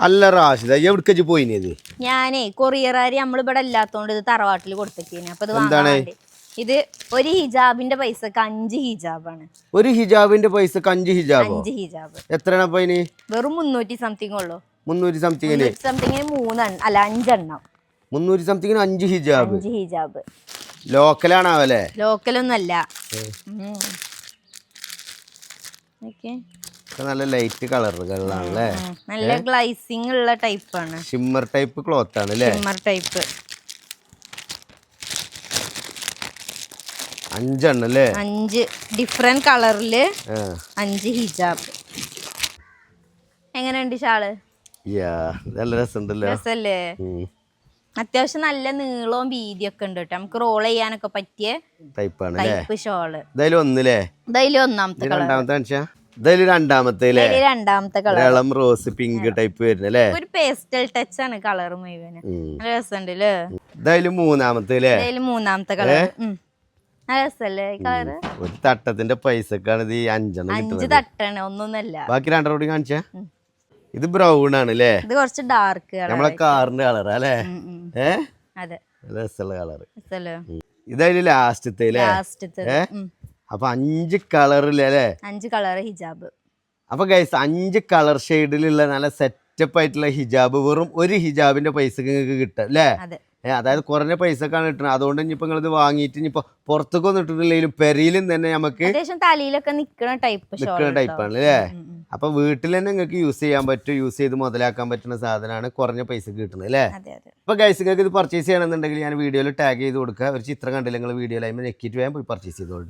അല്ല റാഷിദ എവിടേക്ക് പോയിനത്? ഞാനേ കൊറിയറാരി നമ്മളിവിടെ ഇല്ലാത്തോണ്ട് ഇത് തറവാട്ടിൽ കൊടുത്തേക്കേനെ. അപ്പൊ ഇത് വാങ്ങാണ്ട് ഇത് ഒരു ഹിജാബിന്റെ പൈസക്ക് 5 ഹിജാബാണ്. ഒരു ഹിജാബിന്റെ പൈസക്ക് 5 ഹിജാബോ? 5 ഹിജാബ് എത്രയാണ് അപ്പൊ അതിന്? വെറും 300 സംതിങ് ഉള്ളു. 300 സംതിങ്ങിന് 5 എണ്ണം. 300 സംതിങ്ങിന് 5 ഹിജാബ്. 5 ഹിജാബ് ലോക്കലാണാവല്ലേ? ലോക്കലൊന്നല്ല. നല്ല ലൈറ്റ് കളറുകളാണല്ലേ, നല്ല ഗ്ലൈസിംഗ് ഉള്ള ടൈപ്പ് ആണ്. ഷിമ്മർ ടൈപ്പ് ക്ലോത്ത് ആണ് അല്ലേ? ഷിമ്മർ ടൈപ്പ് 5 എണ്ണം അല്ലേ? 5 ഡിഫറെന്റ് കളറില് 5 ഹിജാബ്. എങ്ങനെയുണ്ട് ഷാള്? നല്ല രസമുണ്ടല്ലോ. രസല്ലേ? അത്യാവശ്യം നല്ല നീളവും വീതിയൊക്കെ ഉണ്ട് കേട്ടോ. നമുക്ക് റോൾ ചെയ്യാനൊക്കെ പറ്റിയ ടൈപ്പ് ഷോള്. ഒന്നാമത്തെ രണ്ടാമത്തെ കളർ റോസ് പിങ്ക് ടൈപ്പ് വരുന്നല്ലേ, ഒരു പേസ്റ്റൽ ടച്ച് ആണ് കളർ മുഴുവന്. നല്ല രസമുണ്ട് അല്ലേ? മൂന്നാമത്തെ കളർ നല്ല രസല്ലേ കളറ്? ഒരു തട്ടത്തിന്റെ പൈസക്കാണ് ഇത് 5 തട്ടാണ്, ഒന്നൊന്നല്ല. ബാക്കി 2 കൂടി കാണിച്ചാ. ഇത് ബ്രൗൺ ആണ് അല്ലേ? ഇത് കുറച്ച് ഡാർക്ക് നമ്മളെ കാറിന്റെ കളർ അല്ലേ? അതെ, രസമുള്ള കളർ. ഇതായാലും ലാസ്റ്റത്തെ അപ്പൊ 5 കളറില്ലേ? 5 കളർ ഹിജാബ്. അപ്പൊ ഗൈസ് 5 കളർ ഷെയ്ഡിലുള്ള നല്ല സെറ്റപ്പ് ആയിട്ടുള്ള ഹിജാബ് വെറും ഒരു ഹിജാബിന്റെ പൈസക്ക് നിങ്ങൾക്ക് കിട്ടും അല്ലേ? അതായത് കുറഞ്ഞ പൈസക്കാണ് കിട്ടുന്നത്. അതുകൊണ്ട് ഇനിയിപ്പോ നിങ്ങൾ ഇത് വാങ്ങിയിട്ട് ഇനിയിപ്പോ പുറത്തേക്കൊന്നും ഇട്ടിട്ടില്ലെങ്കിലും പെരയിലും തന്നെ നമുക്ക് തലയിലൊക്കെ നിൽക്കുന്ന ടൈപ്പാണ് അല്ലേ? അപ്പൊ വീട്ടിൽ തന്നെ നിങ്ങൾക്ക് യൂസ് ചെയ്യാൻ പറ്റും, യൂസ് ചെയ്ത് മുതലാക്കാൻ പറ്റുന്ന സാധനമാണ്, കുറഞ്ഞ പൈസക്ക് കിട്ടുന്നത് അല്ലേ? അപ്പൊ ഗൈസ് നിങ്ങൾക്ക് ഇത് പർച്ചേസ് ചെയ്യണമെന്നുണ്ടെങ്കിൽ ഞാൻ വീഡിയോയിൽ ടാഗ് ചെയ്ത് കൊടുക്കുക. ഒരു ചിത്രം കണ്ടില്ല നിങ്ങൾ വീഡിയോയിൽ നെക്കിയിട്ട് വേഗം പോയി പർച്ചേസ് ചെയ്തോളൂ.